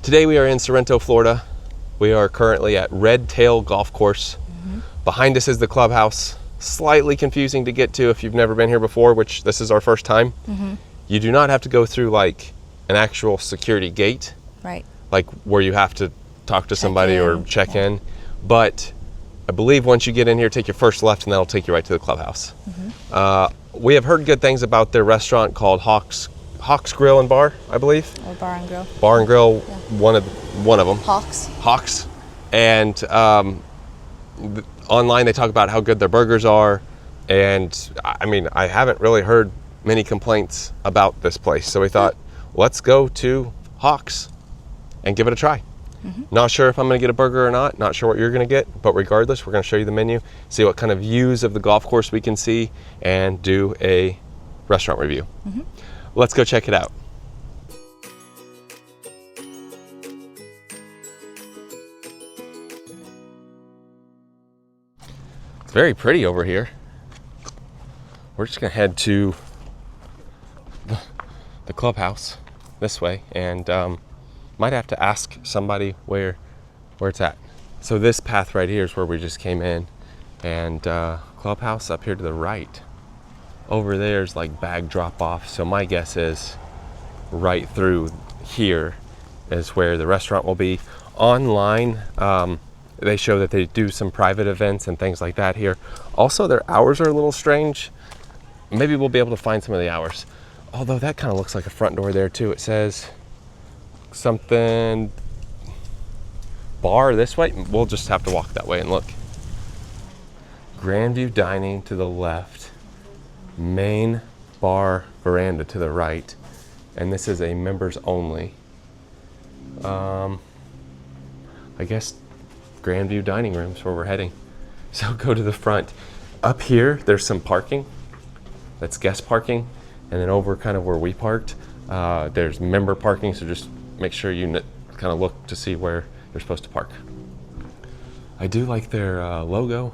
Today we are in Sorrento, Florida. We are currently at RedTail Golf Course. Behind us is the clubhouse. Slightly confusing to get to if you've never been here before, which this is our first time. You do not have to go through like an actual security gate, Right. like where you have to talk to somebody or check yeah. in. But I believe once you get in here, take your first left and that'll take you right to the clubhouse. We have heard good things about their restaurant called Hawks Grill and Bar, I believe. Or bar and grill. Bar and Grill, Yeah. one of them. Hawks. And online they talk about how good their burgers are. And I mean, I haven't really heard many complaints about this place. So we thought, let's go to Hawks and give it a try. Not sure if I'm gonna get a burger or not sure what you're gonna get, but regardless, we're gonna show you the menu, see what kind of views of the golf course we can see, and do a restaurant review. Let's go check it out. It's very pretty over here. We're just gonna head to the clubhouse this way, and might have to ask somebody where it's at. So this path right here is where we just came in, and clubhouse up here to the right. Over there's like bag drop off, so my guess is right through here is where the restaurant will be. Online, they show that they do some private events and things like that here. Also, their hours are a little strange. Maybe we'll be able to find some of the hours. Although that kind of looks like a front door there too. It says something bar this way. We'll just have to walk that way and look. Grandview dining to the left. Main bar veranda to the right, and this is a members only. I guess Grandview dining room's where we're heading. So go to the front. Up here, there's some parking. That's guest parking, and then over kind of where we parked, there's member parking. So just make sure you kind of look to see where you're supposed to park. I do like their logo,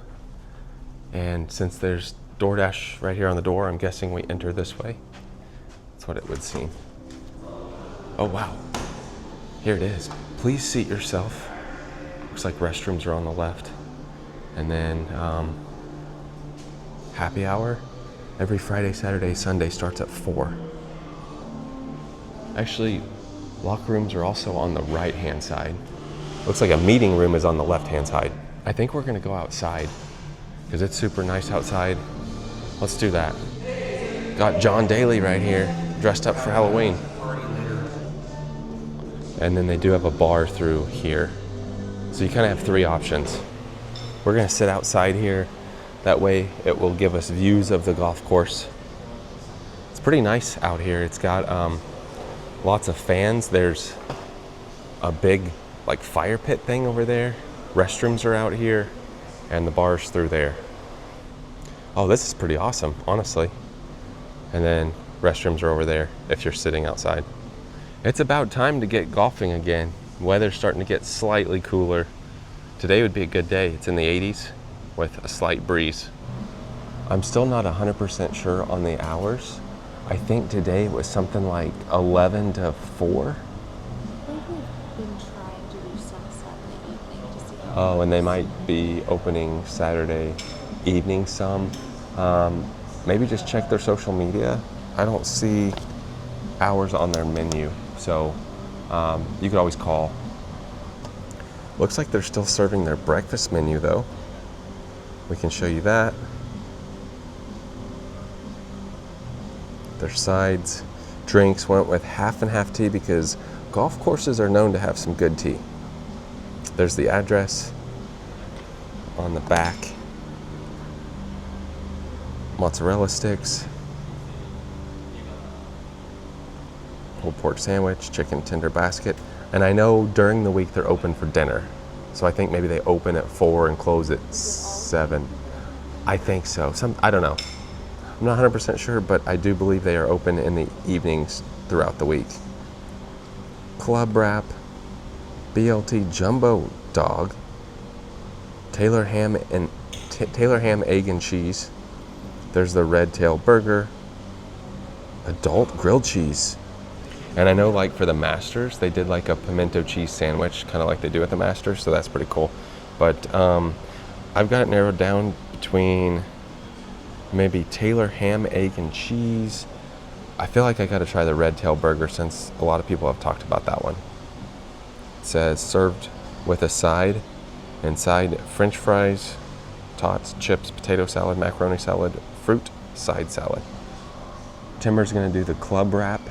and since there's DoorDash right here on the door, I'm guessing we enter this way. That's what it would seem. Oh wow, here it is. Please seat yourself. Looks like restrooms are on the left. And then happy hour every Friday, Saturday, Sunday starts at 4. Actually, locker rooms are also on the right hand side. Looks like a meeting room is on the left hand side. I think we're gonna go outside because it's super nice outside. Let's do that. Got John Daly right here, dressed up for Halloween. And then they do have a bar through here. So you kind of have 3 options. We're gonna sit outside here. That way it will give us views of the golf course. It's pretty nice out here. It's got lots of fans. There's a big like fire pit thing over there. Restrooms are out here, and the bar's through there. Oh, this is pretty awesome, honestly. And then restrooms are over there if you're sitting outside. It's about time to get golfing again. Weather's starting to get slightly cooler. Today would be a good day. It's in the 80s with a slight breeze. I'm still not 100% sure on the hours. I think today was something like 11 to 4. They've been trying to do some Saturday evening to see how. Oh, and they might be opening Saturday evening some. Maybe just check their social media. I don't see hours on their menu, so you could always call. Looks like they're still serving their breakfast menu though. We can show you that. Their sides, drinks went with half and half tea because golf courses are known to have some good tea. There's the address on the back. Mozzarella sticks, pulled pork sandwich, chicken tender basket. And I know during the week they're open for dinner. So I think maybe they open at 4 and close at 7. I think so. I don't know. I'm not 100% sure, but I do believe they are open in the evenings throughout the week. Club wrap, BLT jumbo dog, Taylor ham, egg and cheese. There's the RedTail Burger, adult grilled cheese, And I know like for the Masters, they did like a pimento cheese sandwich, kind of like they do at the Masters, so that's pretty cool. But I've got it narrowed down between maybe Taylor ham, egg, and cheese. I feel like I gotta try the RedTail Burger since a lot of people have talked about that one. It says served with a side, inside French fries, tots, chips, potato salad, macaroni salad, fruit, side salad. Timber's gonna do the club wrap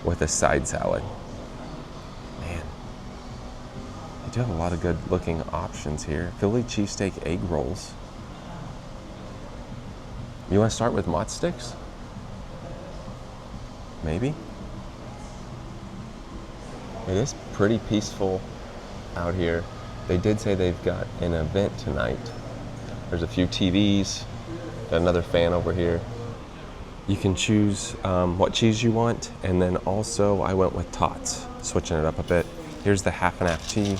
with a side salad. Man, they do have a lot of good looking options here. Philly cheesesteak egg rolls. You wanna start with mozz sticks? Maybe? It is pretty peaceful out here. They did say they've got an event tonight. There's a few TVs, got another fan over here. You can choose what cheese you want, and then also I went with tots, switching it up a bit. Here's the half and half tea.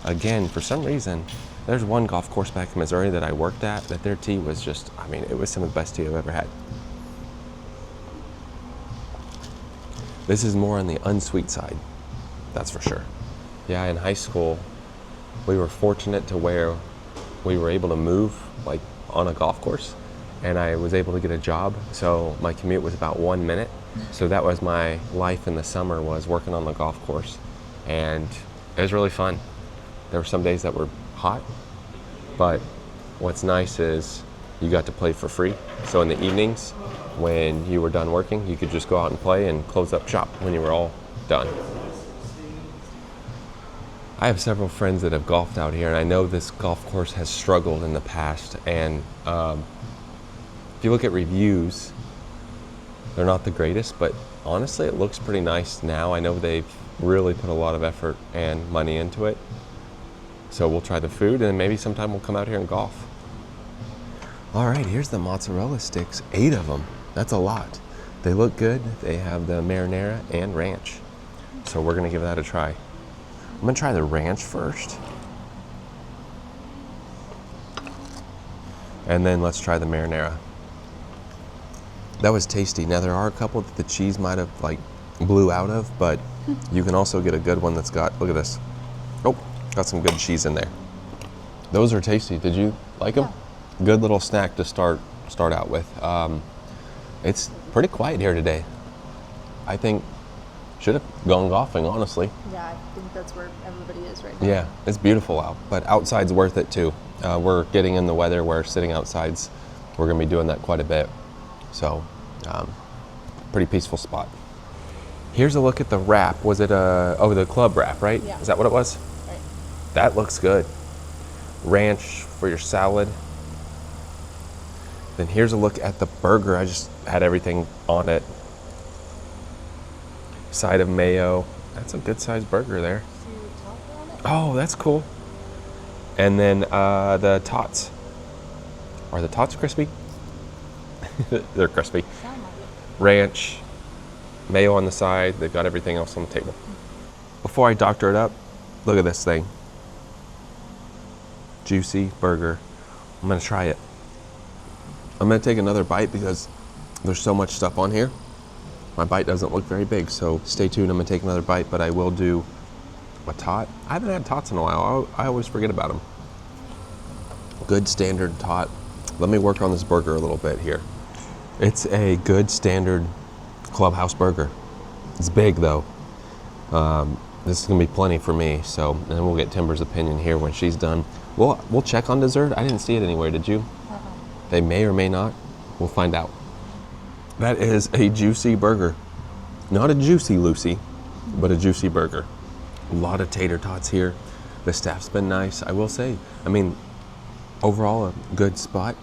Again, for some reason, there's one golf course back in Missouri that I worked at that their tea was just, I mean, it was some of the best tea I've ever had. This is more on the unsweet side, that's for sure. Yeah, in high school, we were fortunate to where we were able to move like on a golf course, and I was able to get a job, so my commute was about 1 minute. So that was my life in the summer, was working on the golf course, and it was really fun. There were some days that were hot, but what's nice is you got to play for free. So in the evenings, when you were done working, you could just go out and play and close up shop when you were all done. I have several friends that have golfed out here, and I know this golf course has struggled in the past, and if you look at reviews, they're not the greatest, but honestly it looks pretty nice now. I know they've really put a lot of effort and money into it. So we'll try the food, and maybe sometime we'll come out here and golf. All right, here's the mozzarella sticks, 8 of them. That's a lot. They look good. They have the marinara and ranch. So we're gonna give that a try. I'm gonna try the ranch first. And then let's try the marinara. That was tasty. Now there are a couple that the cheese might have like blew out of, but you can also get a good one that's got, look at this. Oh, got some good cheese in there. Those are tasty. Did you like them? Yeah. Good little snack to start out with. It's pretty quiet here today. I think should have gone golfing, honestly. Yeah, I think that's where everybody is right now. Yeah, it's beautiful out, but outside's worth it too. We're getting in the weather where sitting outside's, we're gonna be doing that quite a bit. So, pretty peaceful spot. Here's a look at the wrap. Was it the club wrap, right? Yeah. Is that what it was? Right. That looks good. Ranch for your salad. Then here's a look at the burger. I just had everything on it. Side of mayo. That's a good sized burger there. Oh, that's cool. And then the tots. Are the tots crispy? They're crispy. Ranch, mayo on the side. They've got everything else on the table. Before I doctor it up, look at this thing. Juicy burger. I'm gonna try it. I'm gonna take another bite because there's so much stuff on here. My bite doesn't look very big, so stay tuned. I'm gonna take another bite, but I will do a tot. I haven't had tots in a while. I always forget about them. Good standard tot. Let me work on this burger a little bit here. It's a good standard clubhouse burger. It's big though. This is gonna be plenty for me, so, and then we'll get Timber's opinion here when she's done. We'll check on dessert. I didn't see it anywhere, did you? They may or may not. We'll find out. That is a juicy burger. Not a juicy Lucy, but a juicy burger. A lot of tater tots here. The staff's been nice, I will say. I mean, overall a good spot.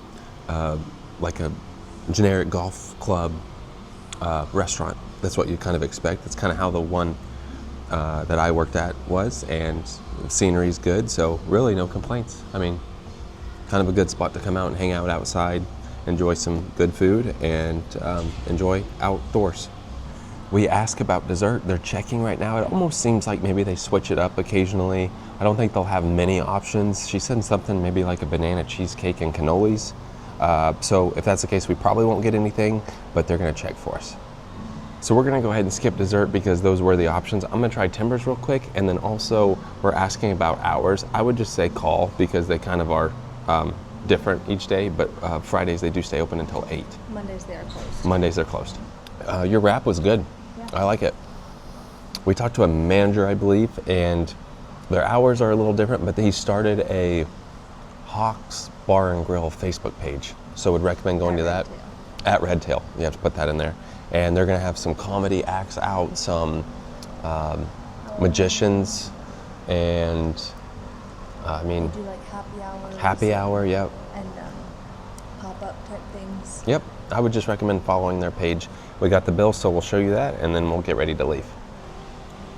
Like a generic golf club restaurant. That's what you kind of expect. That's kind of how the one that I worked at was, and the scenery's good, so really no complaints. I mean, kind of a good spot to come out and hang out outside, enjoy some good food, and enjoy outdoors. We ask about dessert. They're checking right now. It almost seems like maybe they switch it up occasionally. I don't think they'll have many options. She said something maybe like a banana cheesecake and cannolis. So if that's the case, we probably won't get anything, but they're gonna check for us. So we're gonna go ahead and skip dessert because those were the options. I'm gonna try Timbers real quick, and then also we're asking about hours. I would just say call because they kind of are different each day, but Fridays they do stay open until 8. Mondays they are closed. Mondays they're closed. Your wrap was good. Yeah. I like it. We talked to a manager, I believe, and their hours are a little different, but he started a Hawks Bar and Grill Facebook page. So would recommend going to that. At RedTail. You have to put that in there. And they're gonna have some comedy acts out, some magicians, and They do like happy hours. happy hour, yep. And pop-up type things. Yep, I would just recommend following their page. We got the bill, so we'll show you that, and then we'll get ready to leave.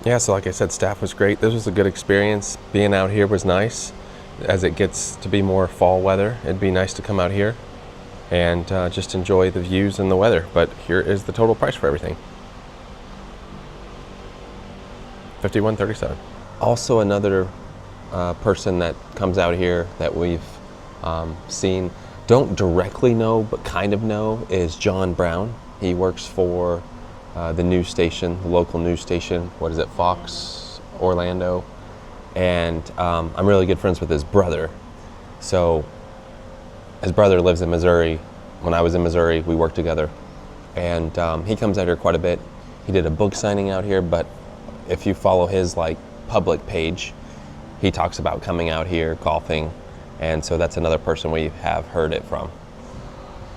Yeah, so like I said, staff was great. This was a good experience. Being out here was nice. As it gets to be more fall weather, it'd be nice to come out here and just enjoy the views and the weather. But here is the total price for everything. $51.37. Also another person that comes out here that we've seen, don't directly know, but kind of know, is John Brown. He works for the news station, the local news station. What is it, Fox Orlando? And I'm really good friends with his brother. So his brother lives in Missouri. When I was in Missouri, we worked together. And he comes out here quite a bit. He did a book signing out here, but if you follow his like public page, he talks about coming out here, golfing. And so that's another person we have heard it from.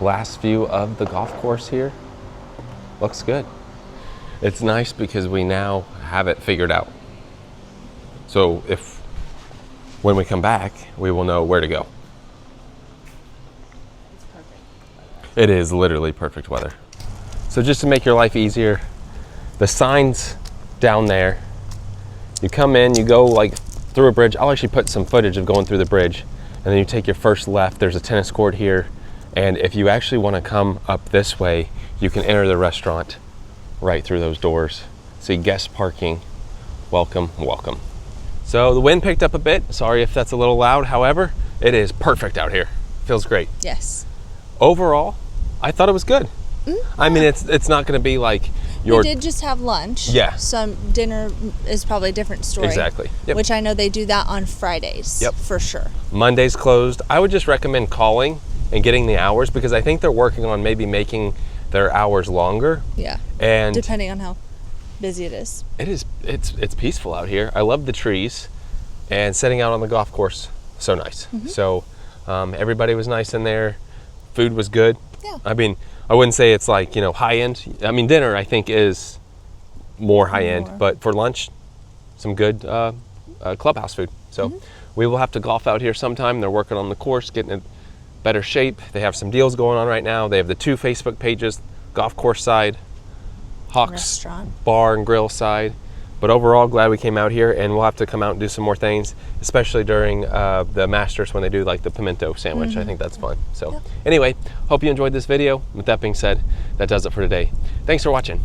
Last view of the golf course here. Looks good. It's nice because we now have it figured out. So when we come back, we will know where to go. It's perfect. It is literally perfect weather. So just to make your life easier, the sign's down there. You come in, you go like through a bridge. I'll actually put some footage of going through the bridge, and then you take your first left. There's a tennis court here. And if you actually want to come up this way, you can enter the restaurant right through those doors. See guest parking, welcome, welcome. So the wind picked up a bit. Sorry if that's a little loud. However, it is perfect out here. Feels great. Yes. Overall, I thought it was good. I mean, it's not going to be like your... We did just have lunch. Yeah. So dinner is probably a different story. Exactly. Yep. Which I know they do that on Fridays. Yep. For sure. Monday's closed. I would just recommend calling and getting the hours because I think they're working on maybe making their hours longer. Yeah. And depending on how busy it is. It's peaceful out here. I love the trees, and setting out on the golf course, so nice. So everybody was nice in there. Food was good. Yeah. I mean, I wouldn't say it's like, you know, high end. I mean, dinner I think is more high end, but for lunch, some good clubhouse food. So we will have to golf out here sometime. They're working on the course, getting in better shape. They have some deals going on right now. They have the 2 Facebook pages, golf course side, Hawks Restaurant. Bar and Grill side. But overall, glad we came out here, and we'll have to come out and do some more things, especially during the Masters when they do like the pimento sandwich. I think that's fun. So anyway, hope you enjoyed this video. With that being said, that does it for today. Thanks for watching.